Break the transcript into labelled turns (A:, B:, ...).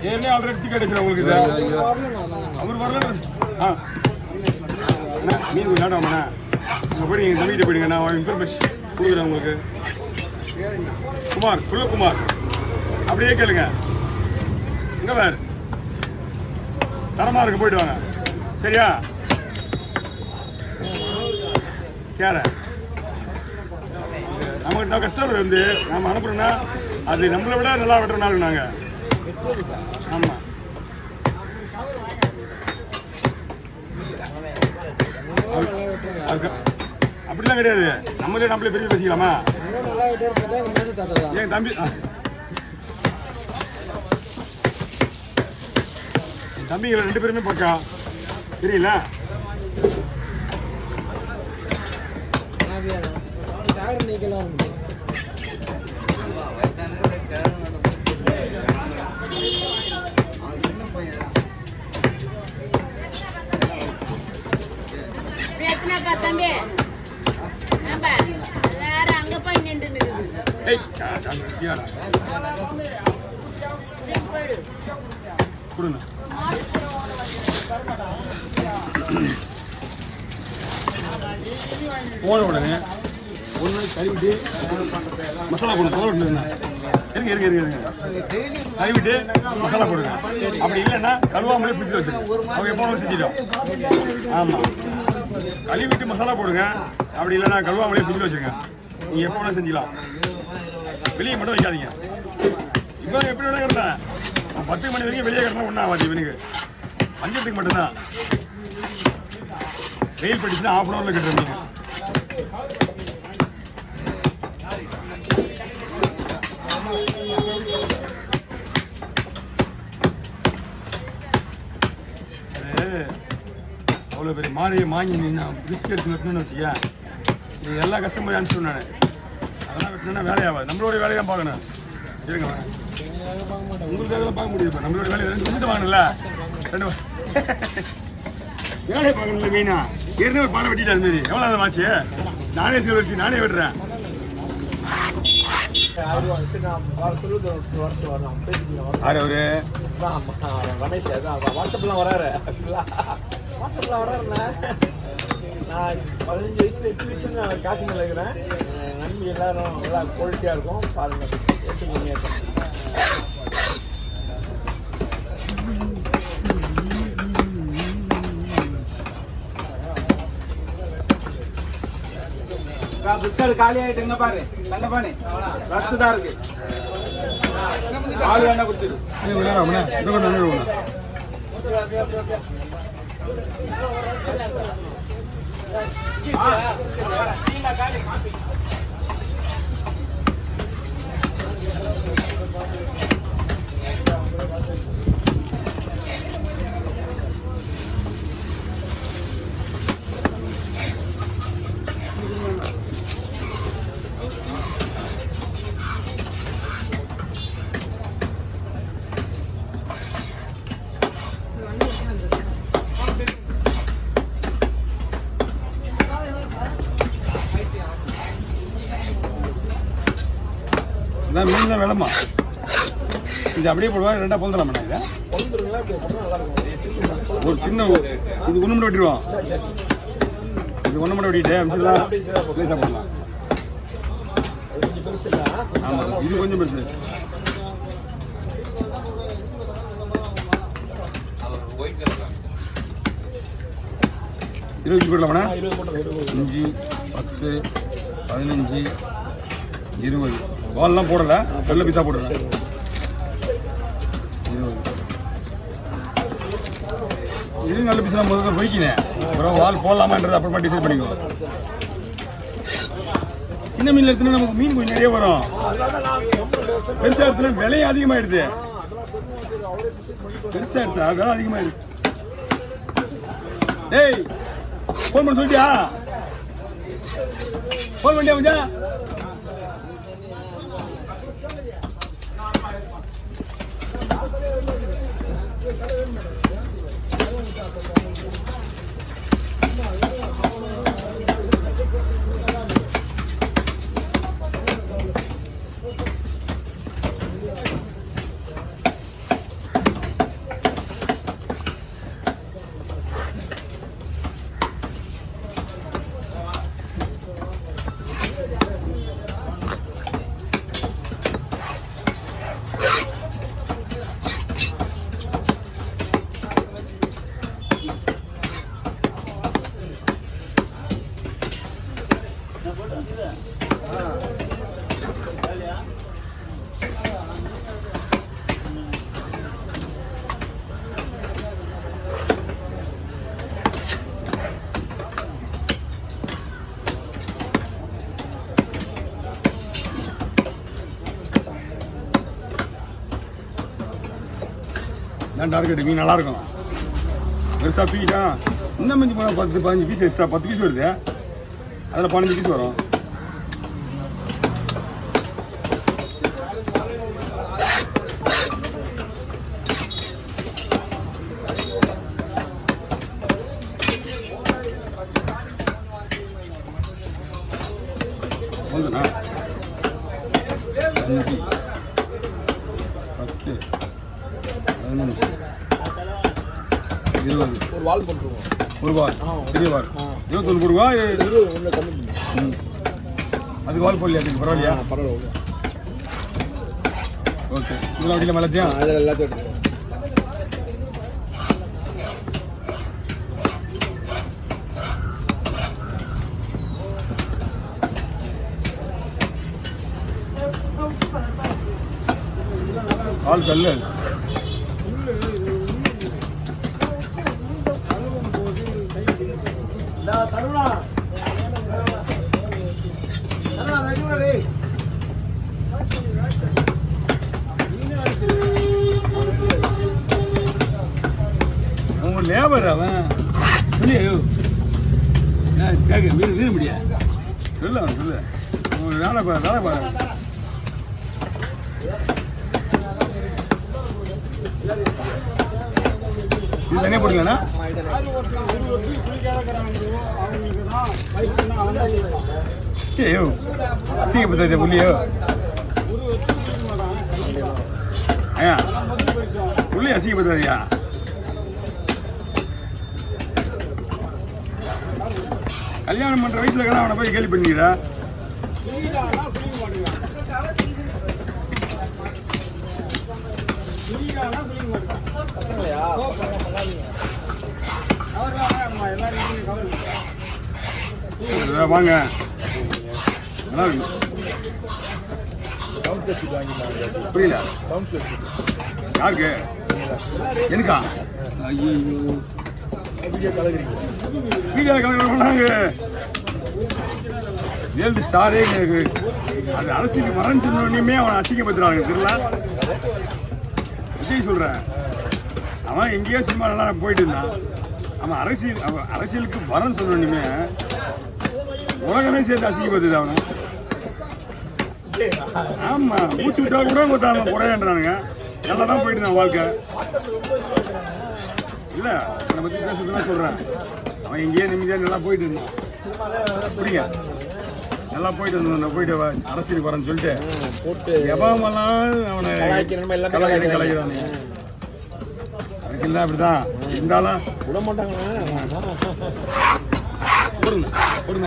A: ஏன்னே already ticket எடுக்கிறேன் உங்களுக்கு இது அவர் வரல மீன் விளையாடாமண்ணா உங்கள் போய் எங்கள் தம்பிகிட்ட போயிடுங்க நான் இன்ஃபர்மேஷன் கொடுக்குறேன் உங்களுக்கு குமார் குமார் அப்படியே கேளுங்க எங்கே வேறு தரமாக இருக்கு போயிட்டு வாங்க சரியா கேர நம்மகிட்ட கஸ்டமர் வந்து நம்ம அனுப்புறோன்னா அது நம்மளை விட நல்லா வெட்டுறனாலும் நாங்கள் ஆமாம் அப்படிலாம் கிடையாது நம்மளே பெரிய பேசிக்கலாமா என் தம்பி என் தம்பிங்களை 2 பேருமே பக்கா தெரியல போன உடனே ஒன்று கழுவிட்டு மசாலா போடுங்க இருங்க கழுவிட்டு மசாலா போடுங்க அப்படி இல்லைன்னா கழுவாமலே பிடிச்சி வச்சுருங்க அவங்க எப்போ செஞ்சிடும் ஆமாம் கழுவிட்டு மசாலா போடுங்க அப்படி இல்லைன்னா கழுவாமலே பிடிச்சி வச்சுருங்க நீங்கள் எப்போ வேணால் செஞ்சிக்கலாம் வெளியே மட்டும் வைக்காதீங்க இப்போ எப்படி வேணா கிடந்தேன் 10 மணி வரைக்கும் வெளியே கிடந்தா ஒன்றும் ஆகாது இவனுக்கு பஞ்சத்துக்கு மட்டும்தான் வெயில் படிச்சுன்னா 1/2 hourல கட்டுறீங்க அவ்வளோ பெரிய மாலையை வாங்கி நான் பிஸ்கெட் வெட்டணும்னு வச்சுக்க நீ எல்லா கஸ்டமரையும் அனுப்பிச்சு நான் அதெல்லாம் வெட்டினா வேலையாகாது நம்மளோட வேலையை தான் பார்க்கணும் இருங்க உங்களுக்காக பார்க்க முடியும் இப்போ நம்மளோட வேலையை 2 நிமிஷம் வாங்கணும்ல 2 வேலையை பார்க்கணும்ல மெயினா ஏற்கனவே ஒரு பானை வெட்டிட்டு அது மாரி எவ்வளோ அதை வாச்சு நானே வச்சு நானே விடுறேன் அவரு
B: ரமேஷ் வாட்ஸ்அப்லாம் வராரு நான் 15 வயசுல 8 வயசுல காசிமில் இருக்கிறேன் நம்பி எல்லாரும் நல்லா குவாலிட்டியாக இருக்கும் பாருங்க புத்தர் காலி ஆயிட்டுங்க பாரு நல்ல பானே ரத்து தான் இருக்கு ஆளு வேணா குடிச்சிரு
A: மீன் தான் விளமா இது அப்படியே போடுவாங்க 2 பொழுதுலாமா இதை ஒரு சின்ன இது 1 மட்டும் வெட்டிடுவோம் இது 1 மட்டும் வெட்டிட்டு அமிச்சிடலாம் போடலாம் ஆமாம் இது கொஞ்சம் பெருசு இருபது போடலாமா 5 10 15 20 வால்லாம் போடல வெள்ளை பீஸா போடுறேன் 20 இது நல்ல பீஸா முதல்ல போய்க்கினேன் அப்புறம் வால் போடலாமான்றது அப்புறமா டிசைட் பண்ணிக்கோ சின்ன மீன் எடுத்துனா நமக்கு மீன் கொஞ்சம் நிறைய வரும் பெருசா எடுத்துனா விலையும் அதிகமாயிடுது பெருசா எடுத்தா விலை அதிகமாயிடுது டேய் ஃபோன் பண்ண சொல்லிட்டியா ஃபோன் பண்ணியா கொஞ்சம் இதான் டார்கெட். மீன் நல்லா இருக்கும். பெருசாக தூக்கிட்டான். இன்னும் மிஞ்சி போனால் 10-15 பீஸ் எக்ஸ்ட்ரா 10 பீஸ் வருது. அதில் 15 பீஸ் வரும். போதுண்ணா 5 10 11 20
B: ஒரு வால் போட்டுருவோம்.
A: ஒரு வால் பெரிய வால் 21 ரூபா.
B: ஒன்று கம்மி பண்ணி
A: அதுக்கு வால் போடலையா? அதுக்கு பரவாயில்லையா?
B: பரவாயில்ல.
A: ஓகே. இதெல்லாம் வண்டியில் மலத்தியா?
B: அதில் எல்லாத்தையும் எடுத்துருவோம்.
A: கால் கல்லு
B: தருணா
A: உங்க லேபர் அவன் சொல்லியோ கேட்க வீடு முடியா சொல்லு. அவன் சொல்லு. உங்க வேலை பாரு. இது தனியாக போட்டுங்களா? ஐயோ அசிங்கப்பட்ட புள்ளியோ. ஐயா புள்ளி அசிங்கப்பட்டாரியா? கல்யாணம் பண்ணுற வயசுல கூட அவனை போய் கேள்வி பண்ணிக்கிறா. வாங்க நல்லா இருக்கு. புரியல யாருக்கு? எனக்கா? ஐயோ வீடியோ கலக்குறாங்க. வேல்டு ஸ்டாரே அது அரசியலுக்கு மரணம் சொன்னோடனே அவன் அசிங்கப்படுத்துறாங்க. தெரியல விஜய் சொல்கிறேன். அவன் எங்கேயோ சினிமா நல்லா போயிட்டு இருந்தான். அவன் அரசியலுக்கு வரன்னு சொன்னோடனே உலகமே சேர்த்து அசிங்கப்படுத்துது அவனை. ஆமாம் மூச்சு விட்டா கூட கொடுத்தாங்க குறையன்றானுங்க. நல்லா தான் போயிட்டு இருந்தான் வாழ்க்கை. இல்லை என்னை பற்றி பேசுறதுலாம் சொல்கிறேன். அவன் எங்கேயோ நிம்மதியாக நல்லா போயிட்டு இருந்தான். புரியுங்க நல்லா போயிட்டு இருந்தோம். போயிட்டு அரசியலுக்கு வரேன்னு சொல்லிட்டு
B: போட்டு
A: எவமெல்லாம் அவனை கலைக்கிறானு. அரசியல் அப்படிதான் இருந்தாலும்
B: விட மாட்டாங்களா?